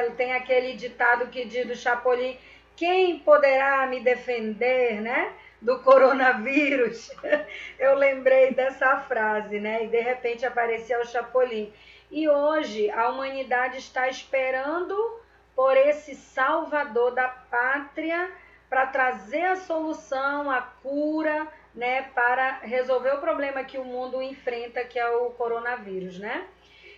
né? Tem aquele ditado que diz do Chapolin: quem poderá me defender, né, do coronavírus? Eu lembrei dessa frase, né? E de repente apareceu o Chapolin. E hoje a humanidade está esperando por esse salvador da pátria para trazer a solução, a cura, né, para resolver o problema que o mundo enfrenta, que é o coronavírus, né?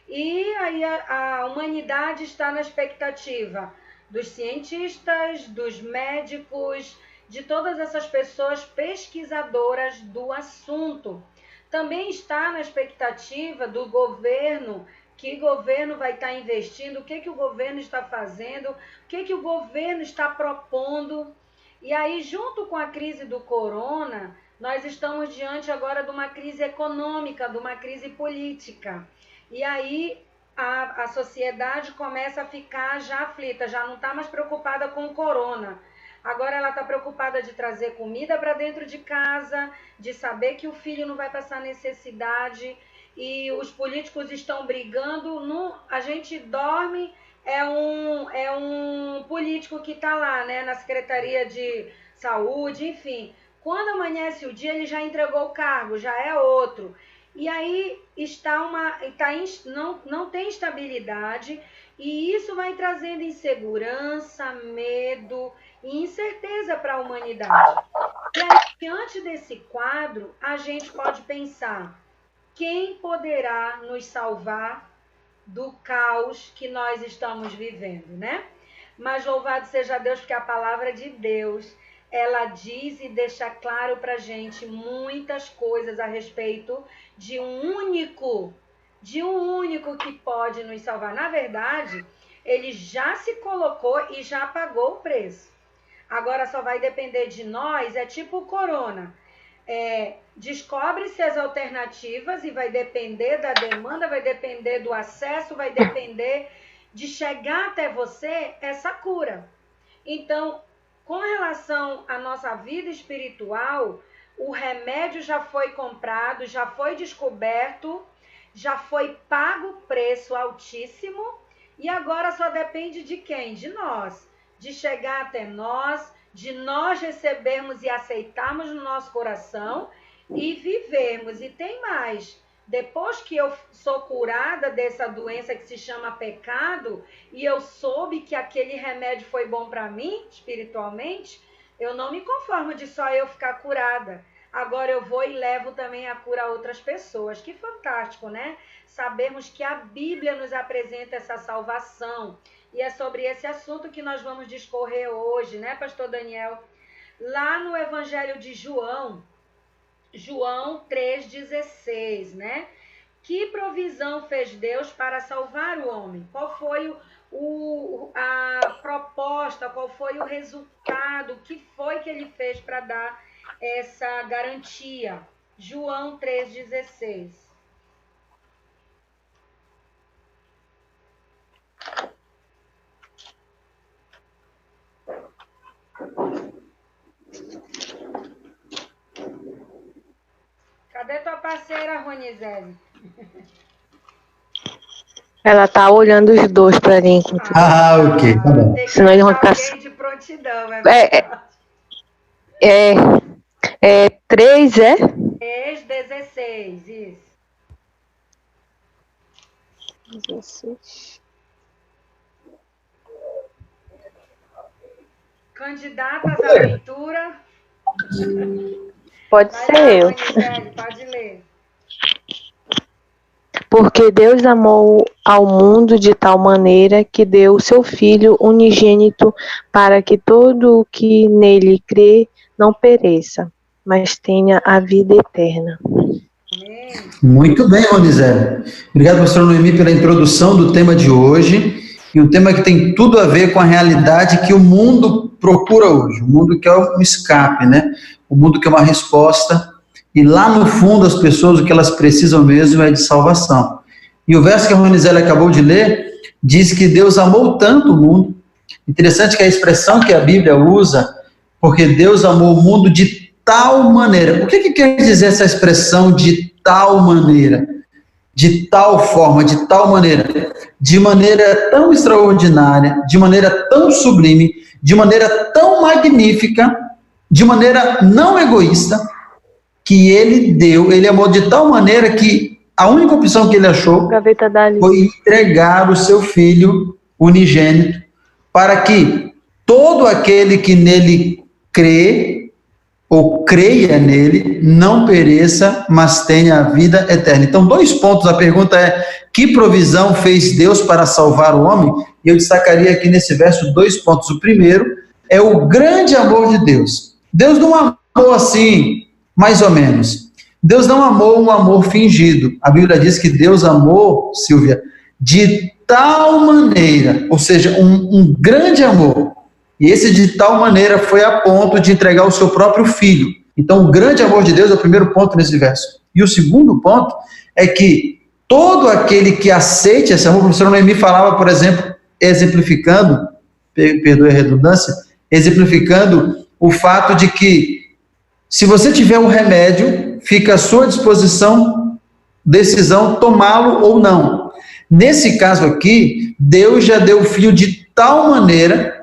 E aí a humanidade está na expectativa dos cientistas, dos médicos, de todas essas pessoas pesquisadoras do assunto. Também está na expectativa do governo, que governo vai estar investindo, o que o governo está fazendo, o que o governo está propondo. E aí, junto com a crise do corona, nós estamos diante agora de uma crise econômica, de uma crise política. E aí a sociedade começa a ficar já aflita, já não está mais preocupada com o corona. Agora ela está preocupada de trazer comida para dentro de casa, de saber que o filho não vai passar necessidade, e os políticos estão brigando. A gente dorme, é um político que está lá, né, na Secretaria de Saúde, enfim. Quando amanhece o dia, ele já entregou o cargo, já é outro. E aí não tem estabilidade, e isso vai trazendo insegurança, medo e incerteza para a humanidade. E aí, diante desse quadro, a gente pode pensar: quem poderá nos salvar do caos que nós estamos vivendo, né? Mas louvado seja Deus, porque a palavra de Deus, ela diz e deixa claro para a gente muitas coisas a respeito de um único que pode nos salvar. Na verdade, ele já se colocou e já pagou o preço. Agora só vai depender de nós, é tipo o corona. Descobre-se as alternativas e vai depender da demanda, vai depender do acesso, vai depender de chegar até você essa cura. Então, com relação à nossa vida espiritual, o remédio já foi comprado, já foi descoberto, já foi pago o preço altíssimo, e agora só depende de quem? De nós. De chegar até nós, de nós recebermos e aceitarmos no nosso coração e vivermos. E tem mais: depois que eu sou curada dessa doença que se chama pecado, e eu soube que aquele remédio foi bom para mim, espiritualmente, eu não me conformo de só eu ficar curada. Agora eu vou e levo também a cura a outras pessoas. Que fantástico, né? Sabermos que a Bíblia nos apresenta essa salvação. E é sobre esse assunto que nós vamos discorrer hoje, né, pastor Daniel? Lá no Evangelho de João 3,16, né? Que provisão fez Deus para salvar o homem? Qual foi a proposta, qual foi o resultado, o que foi que ele fez para dar essa garantia? João 3,16. Cadê tua parceira, Ronizete? Ela tá olhando os dois pra mim. Ok, tá bom. Senão ele vai ficar de prontidão, é 3, é? 3,16, isso. 16. Candidatas à leitura. Pode Vai ser lá, eu. Ronizete, pode ler. Porque Deus amou ao mundo de tal maneira que deu o seu Filho unigênito, para que todo o que nele crê não pereça, mas tenha a vida eterna. Amém. Muito bem, Ronizete. Obrigado, pastor Noemi, pela introdução do tema de hoje, e um tema que tem tudo a ver com a realidade que o mundo procura hoje, o mundo que é um escape, né? O mundo que é uma resposta. E lá no fundo, as pessoas, o que elas precisam mesmo é de salvação. E o verso que a Ronizete acabou de ler diz que Deus amou tanto o mundo. Interessante que a expressão que a Bíblia usa, porque Deus amou o mundo de tal maneira. O que quer dizer essa expressão de tal maneira? de tal forma, de tal maneira, de maneira tão extraordinária, de maneira tão sublime, de maneira tão magnífica, de maneira não egoísta, que ele amou de tal maneira que a única opção que ele achou foi entregar o seu filho unigênito, para que todo aquele que nele crê, ou creia nele, não pereça, mas tenha a vida eterna. Então, 2 pontos. A pergunta é: que provisão fez Deus para salvar o homem? E eu destacaria aqui nesse verso 2 pontos. O primeiro é o grande amor de Deus. Deus não amou assim, mais ou menos. Deus não amou um amor fingido. A Bíblia diz que Deus amou, Silvia, de tal maneira, ou seja, um grande amor. E esse de tal maneira foi a ponto de entregar o seu próprio filho. Então, o grande amor de Deus é o primeiro ponto nesse verso. E o segundo ponto é que todo aquele que aceite esse amor, o professor Noemi falava, por exemplo, exemplificando, perdoe a redundância, exemplificando o fato de que se você tiver um remédio, fica à sua disposição, decisão, tomá-lo ou não. Nesse caso aqui, Deus já deu o filho de tal maneira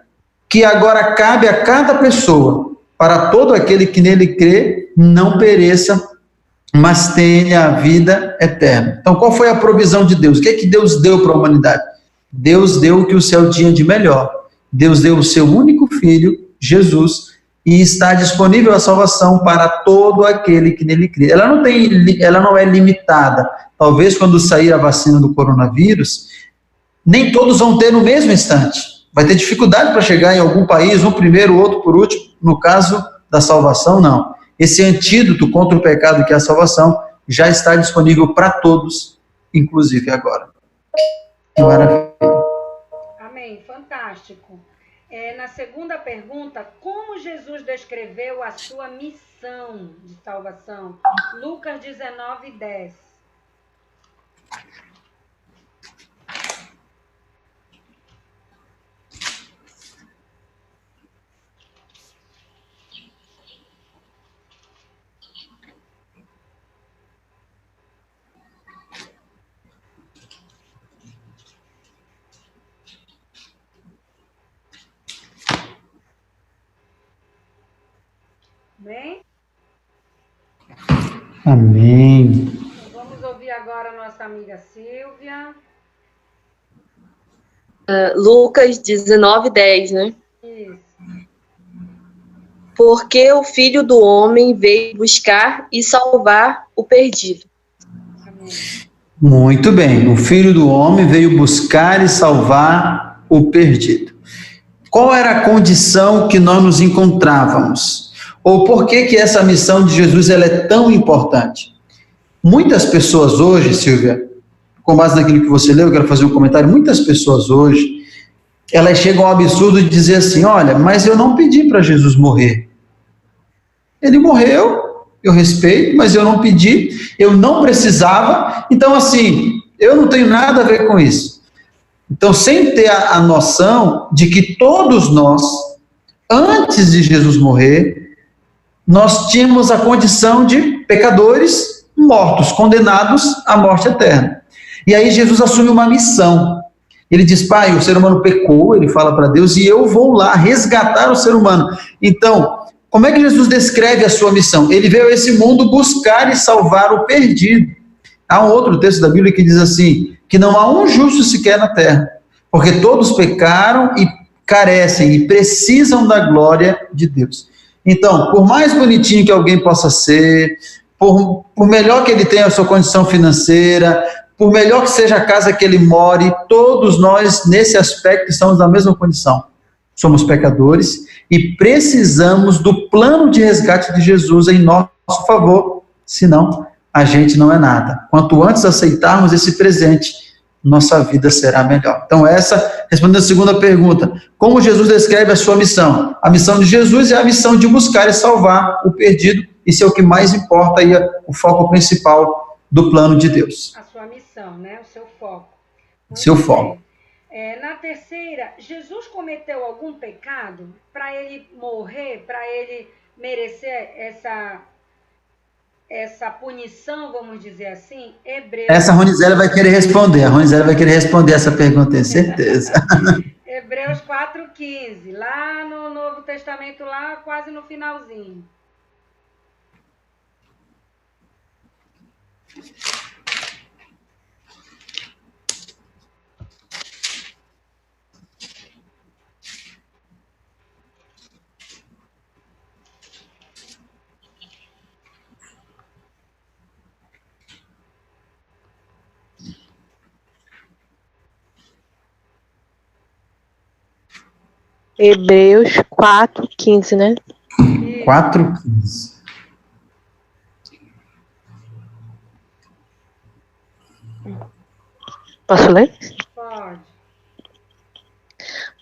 que agora cabe a cada pessoa, para todo aquele que nele crê, não pereça, mas tenha a vida eterna. Então, qual foi a provisão de Deus? O que é que Deus deu para a humanidade? Deus deu o que o céu tinha de melhor. Deus deu o seu único filho, Jesus, e está disponível a salvação para todo aquele que nele crê. Ela não é limitada. Talvez quando sair a vacina do coronavírus, nem todos vão ter no mesmo instante. Vai ter dificuldade para chegar em algum país, um primeiro, outro por último. No caso da salvação, não. Esse antídoto contra o pecado, que é a salvação, já está disponível para todos, inclusive agora. Que maravilha. Amém, fantástico. Na segunda pergunta, como Jesus descreveu a sua missão de salvação? Lucas 19:10. Bem? Amém. Vamos ouvir agora a nossa amiga Silvia. Lucas 19:10, né? Isso. Porque o Filho do Homem veio buscar e salvar o perdido. Amém. Muito bem. O Filho do Homem veio buscar e salvar o perdido. Qual era a condição que nós nos encontrávamos? Ou por que essa missão de Jesus ela é tão importante? Muitas pessoas hoje, Silvia, com base naquilo que você leu, eu quero fazer um comentário. Muitas pessoas hoje, elas chegam ao absurdo de dizer assim: olha, mas eu não pedi para Jesus morrer. Ele morreu, eu respeito, mas eu não pedi, eu não precisava, então assim, eu não tenho nada a ver com isso. Então, sem ter a noção de que todos nós, antes de Jesus morrer, nós tínhamos a condição de pecadores mortos, condenados à morte eterna. E aí Jesus assume uma missão. Ele diz: Pai, o ser humano pecou, ele fala para Deus, e eu vou lá resgatar o ser humano. Então, como é que Jesus descreve a sua missão? Ele veio a esse mundo buscar e salvar o perdido. Há um outro texto da Bíblia que diz assim, que não há um justo sequer na terra, porque todos pecaram e carecem e precisam da glória de Deus. Então, por mais bonitinho que alguém possa ser, por melhor que ele tenha a sua condição financeira, por melhor que seja a casa que ele more, todos nós, nesse aspecto, estamos na mesma condição. Somos pecadores e precisamos do plano de resgate de Jesus em nosso favor, senão a gente não é nada. Quanto antes aceitarmos esse presente, nossa vida será melhor. Então respondendo a segunda pergunta, como Jesus descreve a sua missão? A missão de Jesus é a missão de buscar e salvar o perdido, isso é o que mais importa e é o foco principal do plano de Deus. A sua missão, né? O seu foco. Seu foco. Na terceira, Jesus cometeu algum pecado para ele morrer, para ele merecer essa punição, vamos dizer assim, Essa Ronizela vai querer responder. A Ronizela vai querer responder essa pergunta, tenho certeza. Hebreus 4,15, lá no Novo Testamento, lá quase no finalzinho. Hebreus 4:15, né? 4:15. Posso ler? Pode.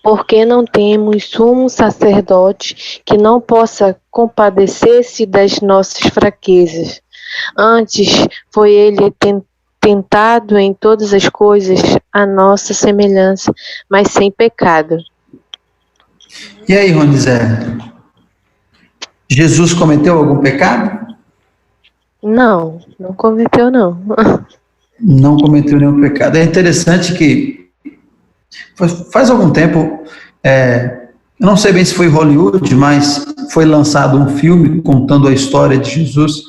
Porque não temos sumo sacerdote que não possa compadecer-se das nossas fraquezas. Antes foi ele tentado em todas as coisas à nossa semelhança, mas sem pecado. E aí, Ronizela? Jesus cometeu algum pecado? Não cometeu, não. Não cometeu nenhum pecado. É interessante que faz algum tempo, eu não sei bem se foi Hollywood, mas foi lançado um filme contando a história de Jesus,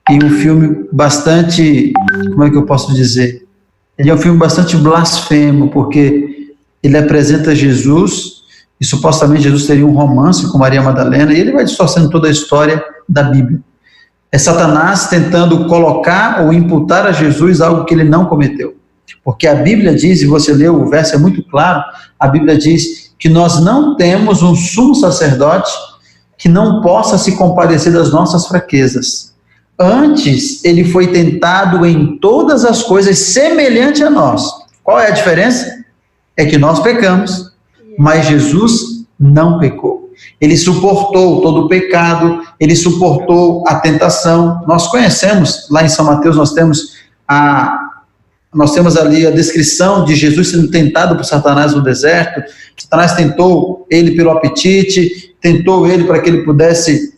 e um filme bastante, como é que eu posso dizer? Ele é um filme bastante blasfemo, porque ele apresenta Jesus, e supostamente Jesus teria um romance com Maria Madalena, e ele vai distorcendo toda a história da Bíblia. É Satanás tentando colocar ou imputar a Jesus algo que ele não cometeu. Porque a Bíblia diz, e você leu, o verso é muito claro, a Bíblia diz que nós não temos um sumo sacerdote que não possa se compadecer das nossas fraquezas. Antes, ele foi tentado em todas as coisas semelhante a nós. Qual é a diferença? É que nós pecamos, mas Jesus não pecou. Ele suportou todo o pecado, ele suportou a tentação. Nós conhecemos, lá em São Mateus, nós temos ali a descrição de Jesus sendo tentado por Satanás no deserto. Satanás tentou ele pelo apetite, tentou ele para que ele pudesse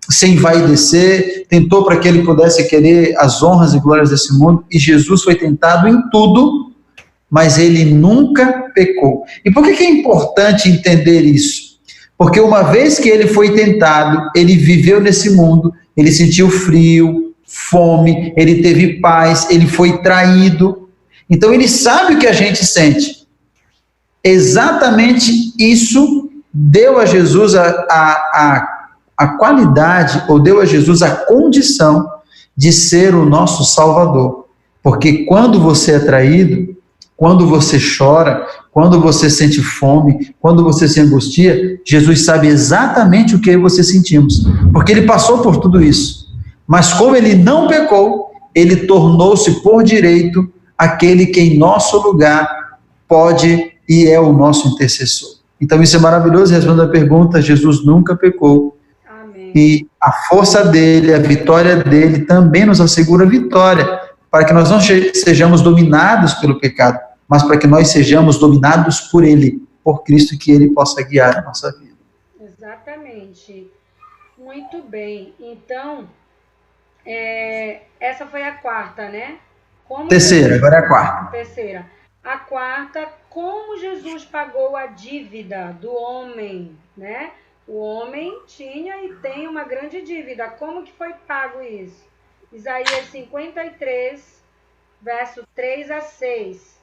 se envaidecer, tentou para que ele pudesse querer as honras e glórias desse mundo, e Jesus foi tentado em tudo, mas ele nunca pecou. E por que é importante entender isso? Porque uma vez que ele foi tentado, ele viveu nesse mundo, ele sentiu frio, fome, ele teve paz, ele foi traído. Então ele sabe o que a gente sente. Exatamente isso deu a Jesus a qualidade, ou deu a Jesus a condição de ser o nosso Salvador. Porque quando você é traído, quando você chora, quando você sente fome, quando você se angustia, Jesus sabe exatamente o que você sentimos, porque ele passou por tudo isso. Mas como ele não pecou, ele tornou-se por direito aquele que em nosso lugar pode e é o nosso intercessor. Então isso é maravilhoso, respondendo a pergunta, Jesus nunca pecou. Amém. E a força dele, a vitória dele também nos assegura vitória, para que nós não sejamos dominados pelo pecado, mas para que nós sejamos dominados por ele, por Cristo, que ele possa guiar a nossa vida. Exatamente. Muito bem. Então, essa foi a quarta, né? Terceira, agora é a quarta. Terceira. A quarta, como Jesus pagou a dívida do homem, né? O homem tinha e tem uma grande dívida. Como que foi pago isso? Isaías 53, verso 3 a 6.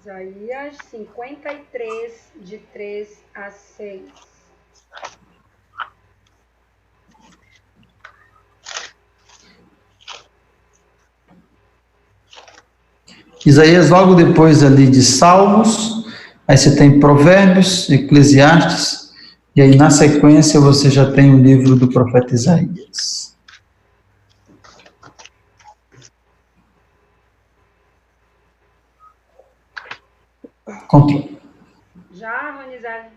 Isaías 53, de 3 a 6. Isaías, logo depois ali de Salmos, aí você tem Provérbios, Eclesiastes, e aí na sequência você já tem o livro do profeta Isaías. Controle. Já, Ronizete?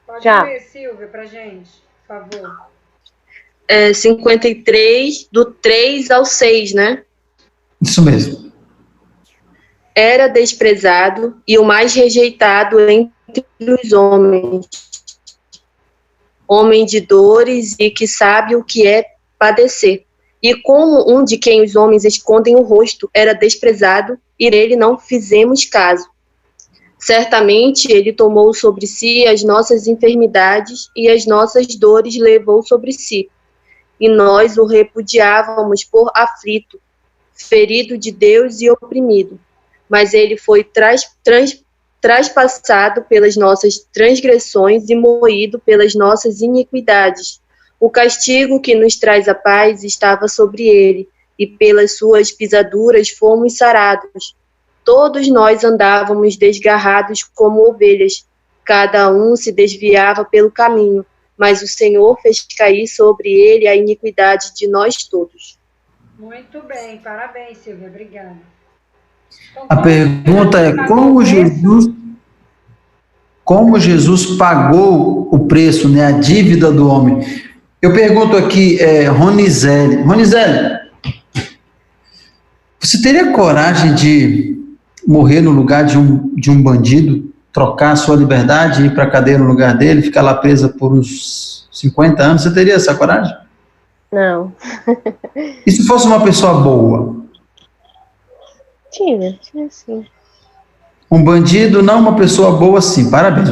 Pode Já. ler, Silvia, pra gente, por favor. 53, do 3 ao 6, né? Isso mesmo. Era desprezado e o mais rejeitado entre os homens, homem de dores e que sabe o que é padecer. E como um de quem os homens escondem o rosto, era desprezado, e nele não fizemos caso. Certamente ele tomou sobre si as nossas enfermidades e as nossas dores levou sobre si. E nós o repudiávamos por aflito, ferido de Deus e oprimido. Mas ele foi traspassado pelas nossas transgressões e moído pelas nossas iniquidades. O castigo que nos traz a paz estava sobre ele, e pelas suas pisaduras fomos sarados. Todos nós andávamos desgarrados como ovelhas, cada um se desviava pelo caminho, mas o Senhor fez cair sobre ele a iniquidade de nós todos. Muito bem, parabéns, Silvia, obrigada. Então, A pergunta é como Jesus pagou o preço, né, a dívida do homem. Eu pergunto aqui, Ronizele, você teria coragem de morrer no lugar de um bandido, trocar a sua liberdade e ir para a cadeia no lugar dele, ficar lá presa por uns 50 anos? Você teria essa coragem? Não. E se fosse uma pessoa boa? Tinha sim. Um bandido, não uma pessoa boa, sim. Parabéns,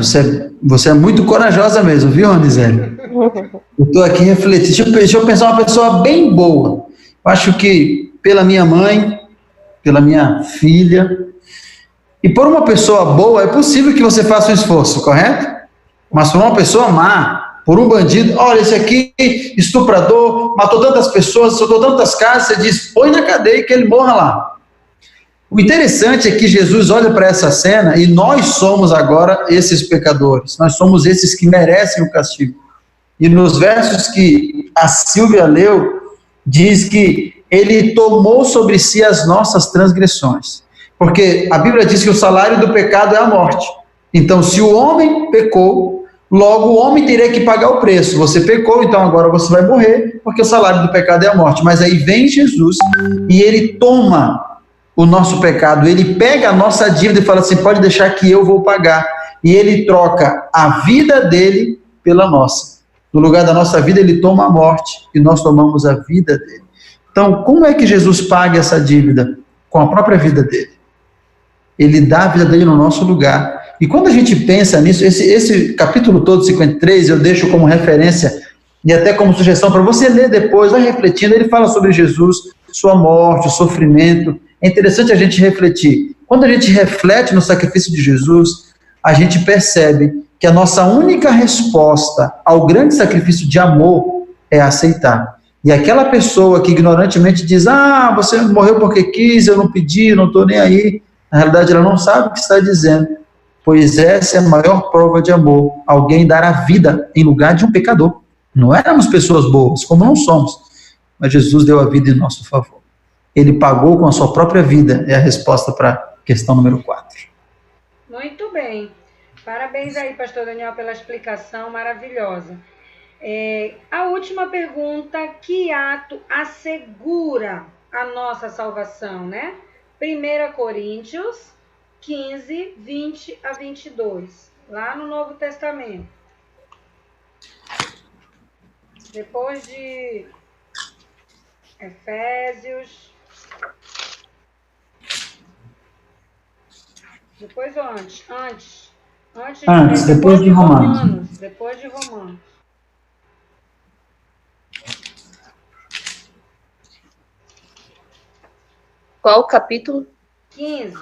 você é muito corajosa mesmo, viu, Ronizele? Eu estou aqui refletindo. Deixa eu pensar uma pessoa bem boa. Eu acho que pela minha mãe, pela minha filha, e por uma pessoa boa, é possível que você faça um esforço, correto? Mas por uma pessoa má, por um bandido, olha, esse aqui, estuprador, matou tantas pessoas, soltou tantas casas, você diz, põe na cadeia que ele morra lá. O interessante é que Jesus olha para essa cena e nós somos agora esses pecadores, nós somos esses que merecem o castigo. E nos versos que a Silvia leu, diz que ele tomou sobre si as nossas transgressões. Porque a Bíblia diz que o salário do pecado é a morte. Então, se o homem pecou, logo o homem teria que pagar o preço. Você pecou, então agora você vai morrer, porque o salário do pecado é a morte. Mas aí vem Jesus e ele toma o nosso pecado, ele pega a nossa dívida e fala assim, pode deixar que eu vou pagar. E ele troca a vida dele pela nossa. No lugar da nossa vida, ele toma a morte e nós tomamos a vida dele. Então, como é que Jesus paga essa dívida? Com a própria vida dele. Ele dá a vida dele no nosso lugar. E quando a gente pensa nisso, esse capítulo todo, 53, eu deixo como referência e até como sugestão para você ler depois, vai refletindo, ele fala sobre Jesus, sua morte, o sofrimento. É interessante a gente refletir. Quando a gente reflete no sacrifício de Jesus, a gente percebe que a nossa única resposta ao grande sacrifício de amor é aceitar. E aquela pessoa que ignorantemente diz, você morreu porque quis, eu não pedi, não estou nem aí, na realidade ela não sabe o que está dizendo, pois essa é a maior prova de amor, alguém dar a vida em lugar de um pecador. Não éramos pessoas boas, como não somos, mas Jesus deu a vida em nosso favor. Ele pagou com a sua própria vida, é a resposta para a questão número 4. Muito bem. Parabéns aí, pastor Daniel, pela explicação maravilhosa. A última pergunta, que ato assegura a nossa salvação, né? 1 Coríntios 15, 20 a 22, lá no Novo Testamento. Depois de Efésios... Depois ou antes? Antes, depois de Romanos. Depois de Romanos. Qual o capítulo? 15.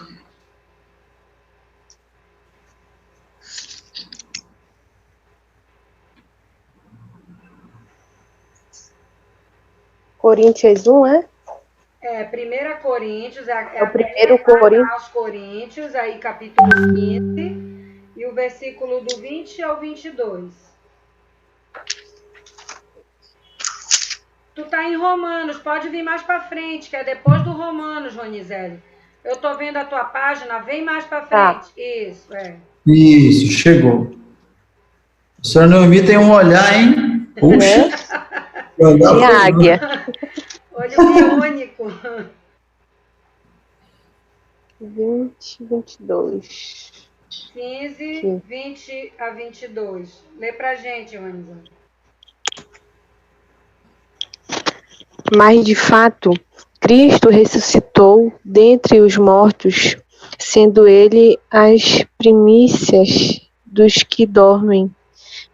Coríntios 1, é? 1 Coríntios, o primeiro Coríntios. Aos Coríntios, aí capítulo 15, e o versículo do 20 ao 22. Tu tá em Romanos, pode vir mais para frente, que é depois do Romanos, Ronizele. Eu tô vendo a tua página, vem mais para frente. Tá. Isso, chegou. A senhora Noemi tem um olhar, hein? Puxa. E a águia. Olho biônico. 20, 22. 15, 20 a 22. Lê pra gente, Roniza. Mas, de fato, Cristo ressuscitou dentre os mortos, sendo ele as primícias dos que dormem.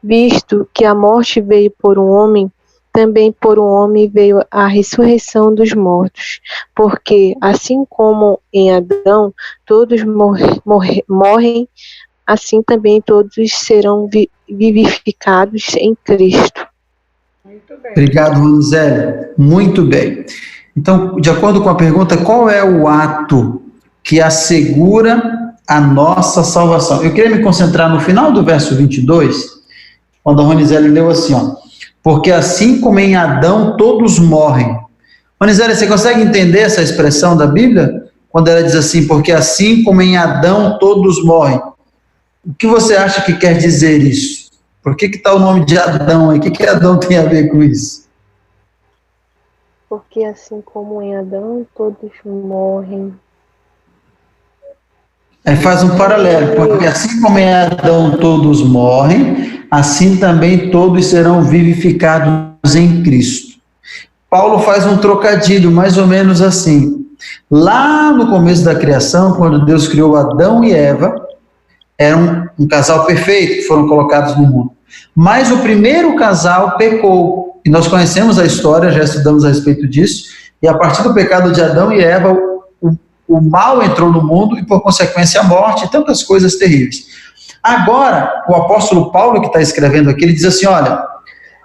Visto que a morte veio por um homem, também por um homem veio a ressurreição dos mortos. Porque, assim como em Adão todos morrem, assim também todos serão vivificados em Cristo. Muito bem. Obrigado, Ronizete. Muito bem. Então, de acordo com a pergunta, qual é o ato que assegura a nossa salvação? Eu queria me concentrar no final do verso 22, quando a Ronizete leu assim, ó, porque assim como em Adão todos morrem. Ronizete, você consegue entender essa expressão da Bíblia? Quando ela diz assim, porque assim como em Adão todos morrem. O que você acha que quer dizer isso? Por que está o nome de Adão aí? O que Adão tem a ver com isso? Porque assim como em Adão todos morrem. Aí faz um paralelo, porque assim como em Adão todos morrem, assim também todos serão vivificados em Cristo. Paulo faz um trocadilho, mais ou menos assim. Lá no começo da criação, quando Deus criou Adão e Eva, eram um casal perfeito, que foram colocados no mundo. Mas o primeiro casal pecou, e nós conhecemos a história, já estudamos a respeito disso, e a partir do pecado de Adão e Eva, o mal entrou no mundo e, por consequência, a morte e tantas coisas terríveis. Agora, o apóstolo Paulo, que está escrevendo aqui, ele diz assim, olha,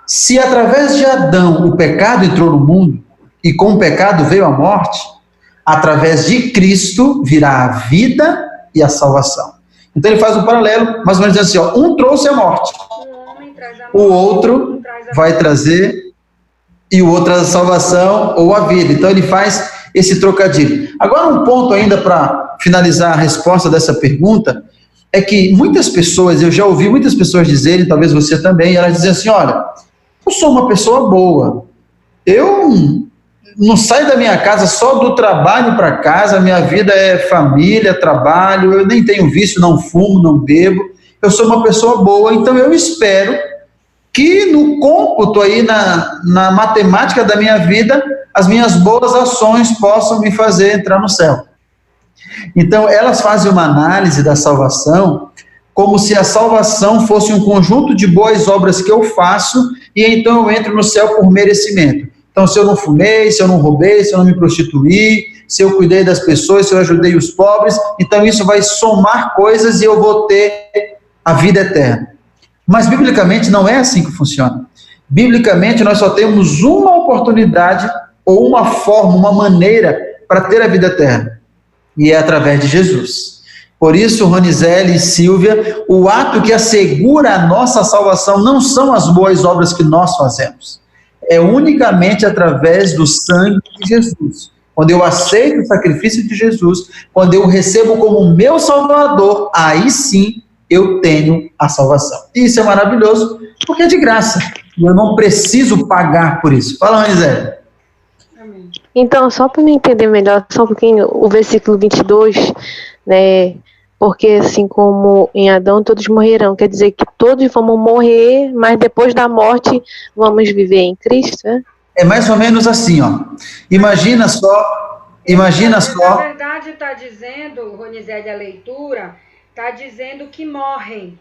se através de Adão o pecado entrou no mundo, e com o pecado veio a morte, através de Cristo virá a vida e a salvação. Então ele faz um paralelo, mais ou menos assim, ó, um trouxe a morte, o outro vai trazer, e o outro a salvação ou a vida. Então ele faz esse trocadilho. Agora um ponto ainda para finalizar a resposta dessa pergunta, é que muitas pessoas, eu já ouvi muitas pessoas dizerem, talvez você também, elas dizem assim, olha, eu sou uma pessoa boa, eu não saio da minha casa só do trabalho para casa, minha vida é família, trabalho, eu nem tenho vício, não fumo, não bebo, eu sou uma pessoa boa, então eu espero que no cômputo aí, na matemática da minha vida, as minhas boas ações possam me fazer entrar no céu. Então, elas fazem uma análise da salvação como se a salvação fosse um conjunto de boas obras que eu faço e então eu entro no céu por merecimento. Então, se eu não fumei, se eu não roubei, se eu não me prostituí, se eu cuidei das pessoas, se eu ajudei os pobres, então isso vai somar coisas e eu vou ter a vida eterna. Mas, biblicamente, não é assim que funciona. Biblicamente, nós só temos uma oportunidade ou uma forma, uma maneira para ter a vida eterna. E é através de Jesus. Por isso, Ronizete e Silvia, o ato que assegura a nossa salvação não são as boas obras que nós fazemos. É unicamente através do sangue de Jesus. Quando eu aceito o sacrifício de Jesus, quando eu recebo como meu Salvador, aí sim eu tenho a salvação. E isso é maravilhoso, porque é de graça. E eu não preciso pagar por isso. Fala, Ronizete. Então, só para me entender melhor, só um pouquinho, o versículo 22, né, porque assim como em Adão todos morrerão, quer dizer que todos vamos morrer, mas depois da morte vamos viver em Cristo, né? É mais ou menos assim, ó. Imagina só. Na verdade, está dizendo, Ronizete, a leitura, está dizendo que morrem,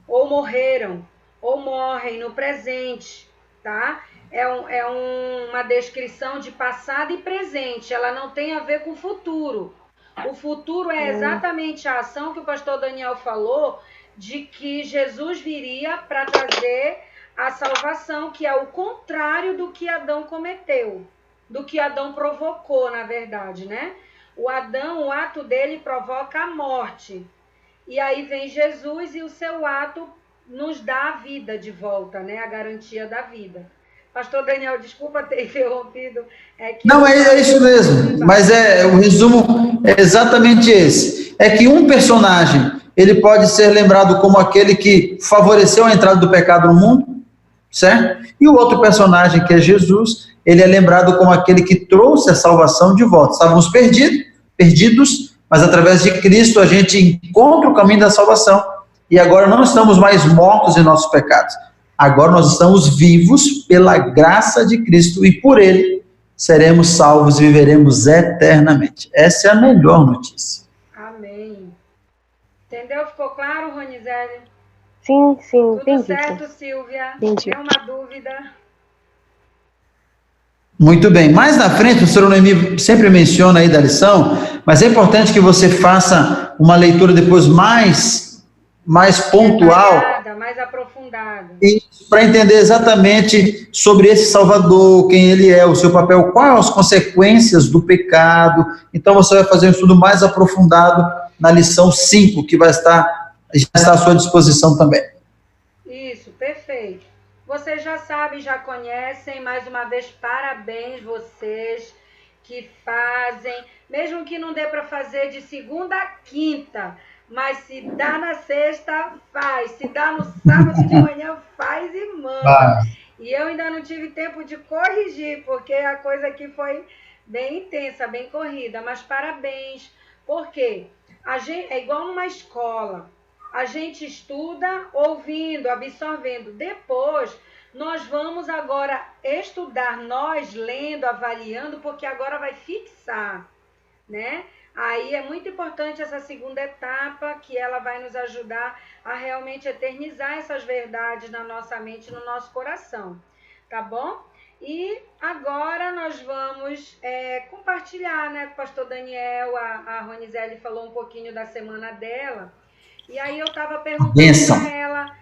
ou morreram, ou morrem no presente, tá? É uma descrição de passado e presente, ela não tem a ver com o futuro. O futuro é exatamente a ação que o pastor Daniel falou, de que Jesus viria para trazer a salvação, que é o contrário do que Adão cometeu, do que Adão provocou, na verdade, né? O Adão, o ato dele provoca a morte. E aí vem Jesus e o seu ato nos dá a vida de volta, né? A garantia da vida. Pastor Daniel, desculpa ter interrompido. Não, é isso mesmo, mas o resumo é exatamente esse. É que um personagem, ele pode ser lembrado como aquele que favoreceu a entrada do pecado no mundo, certo? E o outro personagem, que é Jesus, ele é lembrado como aquele que trouxe a salvação de volta. Estávamos perdidos, mas através de Cristo a gente encontra o caminho da salvação. E agora não estamos mais mortos em nossos pecados. Agora nós estamos vivos pela graça de Cristo e por Ele seremos salvos e viveremos eternamente. Essa é a melhor notícia. Amém. Entendeu? Ficou claro, Ronizete? Sim, Tudo entendi. certo, Silvia? Entendi. Tem uma dúvida? Muito bem. Mais na frente, o professor Noemi sempre menciona aí da lição, mas é importante que você faça uma leitura depois mais pontual, Detalhada, mais aprofundada. para entender exatamente sobre esse Salvador, quem ele é, o seu papel, quais as consequências do pecado. Então você vai fazer um estudo mais aprofundado na lição 5, que já está à sua disposição também. Isso, perfeito. Vocês já sabem, já conhecem, mais uma vez, parabéns vocês que fazem, mesmo que não dê para fazer de segunda a quinta, mas se dá na sexta, faz. Se dá no sábado de manhã, faz e manda. E eu ainda não tive tempo de corrigir, porque a coisa aqui foi bem intensa, bem corrida. Mas parabéns, porque a gente, é igual numa escola. A gente estuda ouvindo, absorvendo. Depois, nós vamos agora estudar, nós lendo, avaliando, porque agora vai fixar, né? Aí é muito importante essa segunda etapa, que ela vai nos ajudar a realmente eternizar essas verdades na nossa mente, no nosso coração, tá bom? E agora nós vamos compartilhar, né? O pastor Daniel, a Ronizete falou um pouquinho da semana dela, e aí eu estava perguntando para ela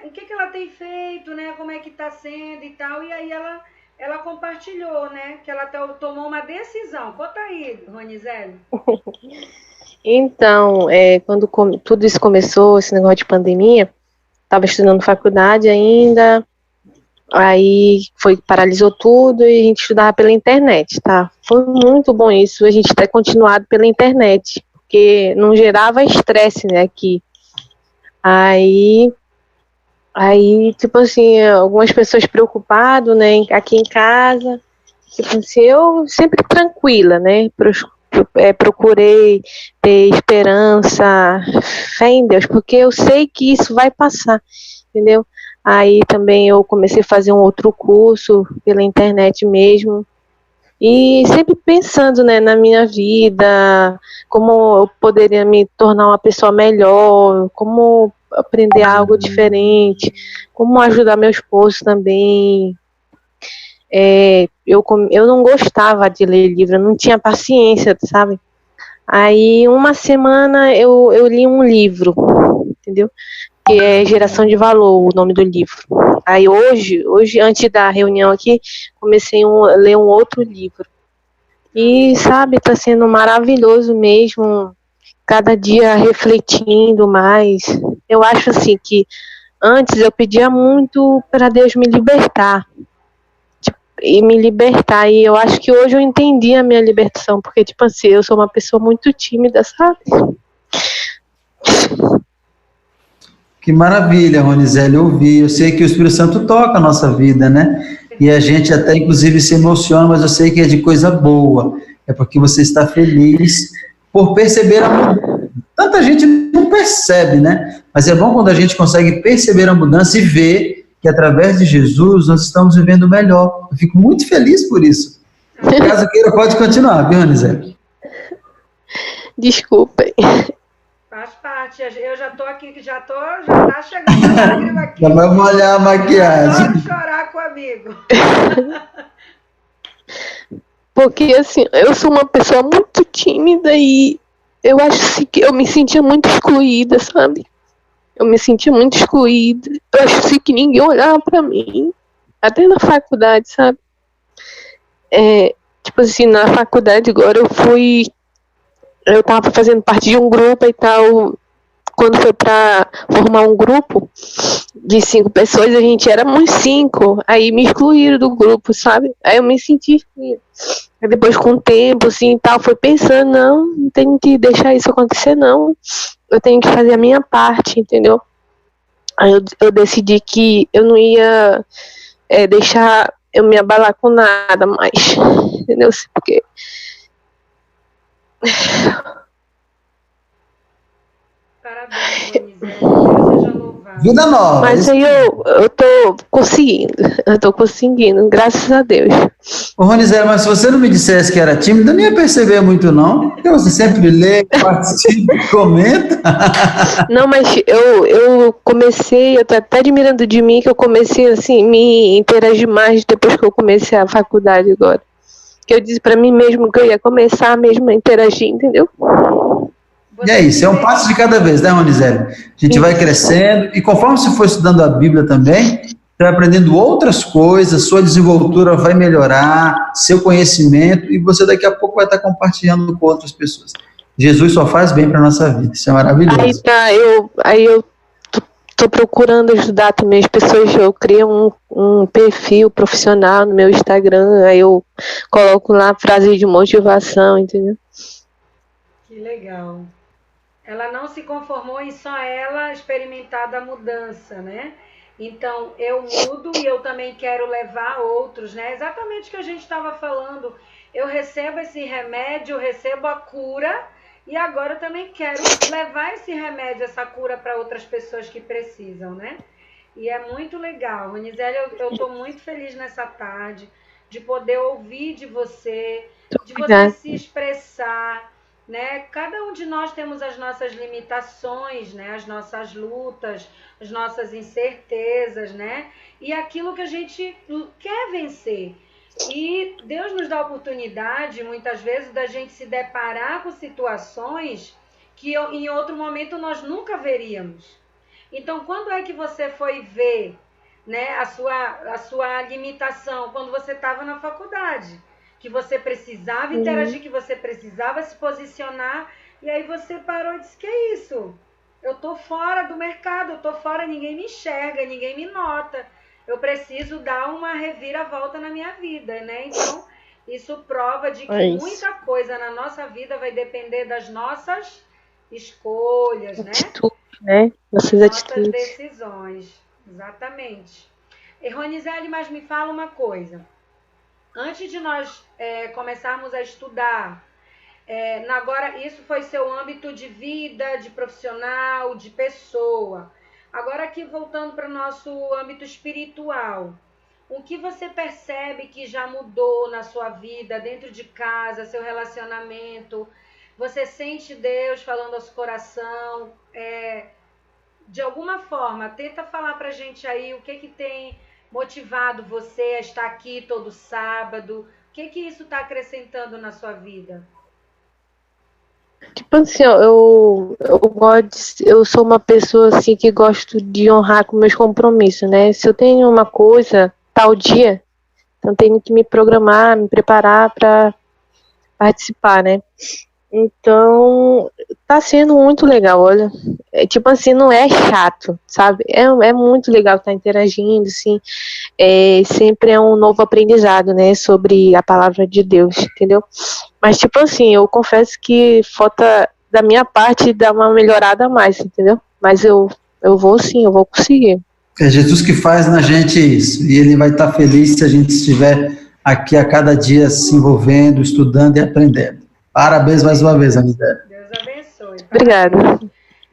o que ela tem feito, né? Como é que está sendo e tal, e aí ela compartilhou, né, que ela tomou uma decisão. Conta aí, Ronizete. Então, quando tudo isso começou, esse negócio de pandemia, estava estudando faculdade ainda, aí paralisou tudo e a gente estudava pela internet, tá? Foi muito bom isso, a gente ter continuado pela internet, porque não gerava estresse, né, aqui. Aí, tipo assim, algumas pessoas preocupadas, né, aqui em casa, tipo assim, eu sempre tranquila, né, procurei ter esperança, fé em Deus, porque eu sei que isso vai passar, entendeu? Aí também eu comecei a fazer um outro curso pela internet mesmo, e sempre pensando, né, na minha vida, como eu poderia me tornar uma pessoa melhor, como aprender algo diferente, como ajudar meu esposo também. Eu não gostava de ler livro, eu não tinha paciência, sabe? Aí uma semana eu li um livro, entendeu? Que é Geração de Valor, o nome do livro. Aí hoje, antes da reunião aqui, comecei a ler um outro livro. E, sabe, tá sendo maravilhoso mesmo, cada dia refletindo mais. Eu acho assim que antes eu pedia muito para Deus me libertar. E eu acho que hoje eu entendi a minha libertação, porque, tipo assim, eu sou uma pessoa muito tímida, sabe? Que maravilha, Ronizete, ouvir. Eu sei que o Espírito Santo toca a nossa vida, né? E a gente até, inclusive, se emociona, mas eu sei que é de coisa boa. É porque você está feliz por perceber a mudança. Tanta gente não percebe, né? Mas é bom quando a gente consegue perceber a mudança e ver que, através de Jesus, nós estamos vivendo melhor. Eu fico muito feliz por isso. Caso queira, pode continuar, viu, Ronizete? Desculpem. Faz parte. Eu já tô aqui, já tá chegando a lágrima aqui. Já vai molhar a maquiagem. Adoro chorar com o amigo. Porque, assim, eu sou uma pessoa muito tímida e eu acho assim, que eu me sentia muito excluída, sabe? Eu me sentia muito excluída. Eu acho assim, que ninguém olhava pra mim. Até na faculdade, sabe? Tipo assim, na faculdade agora eu tava fazendo parte de um grupo e tal. Quando foi pra formar um grupo de 5 pessoas, a gente éramos 5. Aí me excluíram do grupo, sabe? Aí eu me senti excluída. Aí depois, com o tempo, assim, tal, foi pensando, não tenho que deixar isso acontecer, não. Eu tenho que fazer a minha parte, entendeu? Aí eu decidi que eu não ia deixar eu me abalar com nada mais. Entendeu? Porque Parabéns, Ronizete. Deus seja louvado. Vida nova. Mas aí eu tô conseguindo. Eu tô conseguindo, graças a Deus. Ô, Ronizete, mas se você não me dissesse que era tímida, eu não ia perceber muito, não. Porque você sempre lê, participa, comenta. Não, mas eu comecei, eu tô até admirando de mim que eu comecei assim, me interagir mais depois que eu comecei a faculdade agora. Que eu disse pra mim mesmo que eu ia começar mesmo a interagir, entendeu? E é isso, é um passo de cada vez, né, Ronizete? A gente vai crescendo, e conforme você for estudando a Bíblia também, você vai aprendendo outras coisas, sua desenvoltura vai melhorar, seu conhecimento, e você daqui a pouco vai estar compartilhando com outras pessoas. Jesus só faz bem para a nossa vida, isso é maravilhoso. Aí eu tô procurando ajudar também as pessoas, eu crio um perfil profissional no meu Instagram, aí eu coloco lá frases de motivação, entendeu? Que legal. Ela não se conformou em só ela experimentar da mudança, né? Então, eu mudo e eu também quero levar outros, né? Exatamente o que a gente estava falando. Eu recebo esse remédio, eu recebo a cura e agora eu também quero levar esse remédio, essa cura para outras pessoas que precisam, né? E é muito legal. Ronizete, eu estou muito feliz nessa tarde de poder ouvir de você, de você se expressar, né? Cada um de nós temos as nossas limitações, né? As nossas lutas, as nossas incertezas, né? E aquilo que a gente quer vencer. E Deus nos dá a oportunidade, muitas vezes, da gente se deparar com situações que em outro momento nós nunca veríamos. Então, quando é que você foi ver, né, a sua limitação? Quando você estava na faculdade, que você precisava interagir, que você precisava se posicionar, e aí você parou e disse, que é isso? Eu tô fora do mercado, eu tô fora, ninguém me enxerga, ninguém me nota. Eu preciso dar uma reviravolta na minha vida, né? Então, isso prova de que muita coisa na nossa vida vai depender das nossas escolhas, né? Nossas atitudes. Decisões. Exatamente. E Ronizete, mas me fala uma coisa. Antes de nós começarmos a estudar, agora isso foi seu âmbito de vida, de profissional, de pessoa. Agora aqui voltando para o nosso âmbito espiritual, o que você percebe que já mudou na sua vida, dentro de casa, seu relacionamento? Você sente Deus falando ao seu coração? De alguma forma, tenta falar pra gente aí o que tem motivado você a estar aqui todo sábado. O que isso está acrescentando na sua vida? Tipo assim, ó, eu sou uma pessoa assim que gosto de honrar com meus compromissos, né? Se eu tenho uma coisa tal dia, então tenho que me programar, me preparar para participar, né? Então, tá sendo muito legal, olha. Tipo assim, não é chato, sabe? É muito legal estar interagindo, assim. Sempre é um novo aprendizado, né? Sobre a palavra de Deus, entendeu? Mas, tipo assim, eu confesso que falta da minha parte dar uma melhorada a mais, entendeu? Mas eu vou sim, eu vou conseguir. É Jesus que faz na gente isso. E Ele vai estar feliz se a gente estiver aqui a cada dia se envolvendo, estudando e aprendendo. Parabéns mais uma vez, Ronizete. Deus abençoe. Obrigada.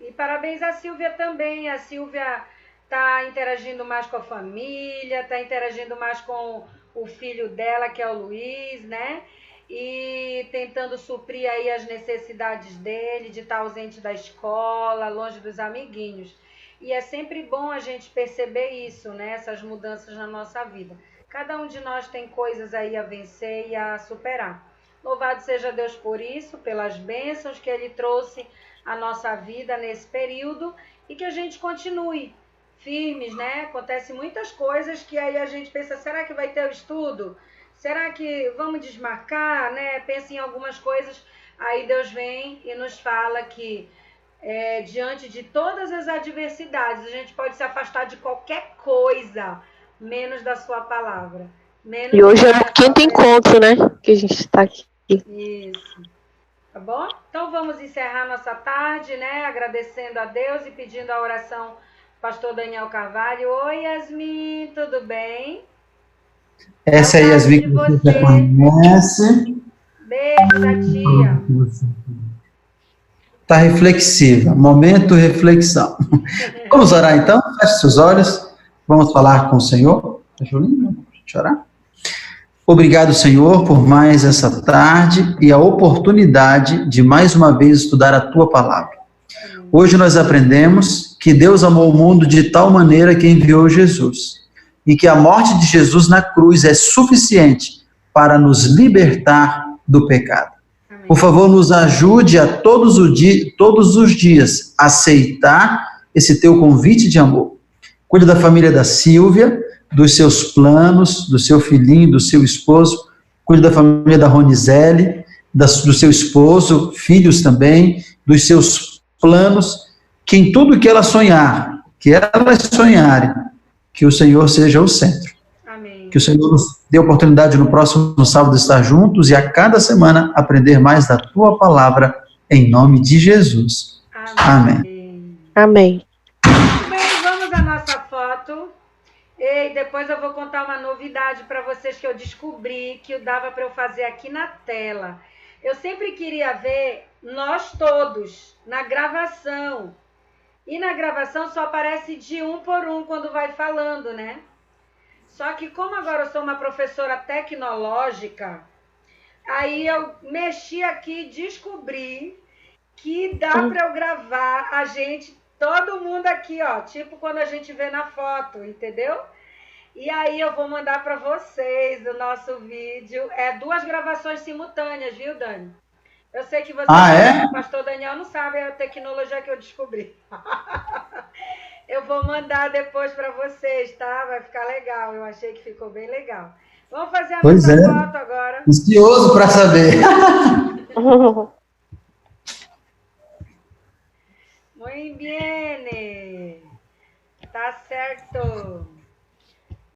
E parabéns à Silvia também. A Silvia está interagindo mais com a família, está interagindo mais com o filho dela, que é o Luiz, né? E tentando suprir aí as necessidades dele, de estar ausente da escola, longe dos amiguinhos. E é sempre bom a gente perceber isso, né? Essas mudanças na nossa vida. Cada um de nós tem coisas aí a vencer e a superar. Louvado seja Deus por isso, pelas bênçãos que Ele trouxe à nossa vida nesse período e que a gente continue firmes, né? Acontecem muitas coisas que aí a gente pensa, será que vai ter o estudo? Será que vamos desmarcar, né? Pensa em algumas coisas, aí Deus vem e nos fala que diante de todas as adversidades, a gente pode se afastar de qualquer coisa, menos da sua palavra. E hoje é o quinto encontro, né? Que a gente está aqui. Isso. Tá bom? Então vamos encerrar nossa tarde, né? Agradecendo a Deus e pedindo a oração Pastor Daniel Carvalho. Oi, Yasmin, tudo bem? Essa é a Yasmin que você já conhece. Beijo da tia. Está reflexiva. Momento reflexão. Vamos orar então? Feche seus olhos. Vamos falar com o Senhor. Julinho, deixa eu orar. Obrigado, Senhor, por mais essa tarde e a oportunidade de mais uma vez estudar a Tua Palavra. Hoje nós aprendemos que Deus amou o mundo de tal maneira que enviou Jesus e que a morte de Jesus na cruz é suficiente para nos libertar do pecado. Amém. Por favor, nos ajude a todos os dias aceitar esse Teu convite de amor. Cuide da família da Silvia, dos seus planos, do seu filhinho, do seu esposo. Cuide da família da Ronizele, do seu esposo, filhos também, dos seus planos, que em tudo que elas sonharem, que o Senhor seja o centro. Amém. Que o Senhor nos dê a oportunidade no próximo sábado de estar juntos e a cada semana aprender mais da Tua Palavra, em nome de Jesus. Amém. Amém. Muito bem, vamos à nossa foto. E depois eu vou contar uma novidade para vocês que eu descobri que dava para eu fazer aqui na tela. Eu sempre queria ver nós todos na gravação. E na gravação só aparece de um por um quando vai falando, né? Só que como agora eu sou uma professora tecnológica, aí eu mexi aqui e descobri que dá para eu gravar a gente, todo mundo aqui, ó, tipo quando a gente vê na foto, entendeu? E aí eu vou mandar para vocês o nosso vídeo. É 2 gravações simultâneas, viu, Dani? Eu sei que você, o pastor Daniel, não sabe a tecnologia que eu descobri. Eu vou mandar depois para vocês, tá? Vai ficar legal. Eu achei que ficou bem legal. Vamos fazer a nossa foto agora. Ansioso para saber. Muy bien. Tá certo.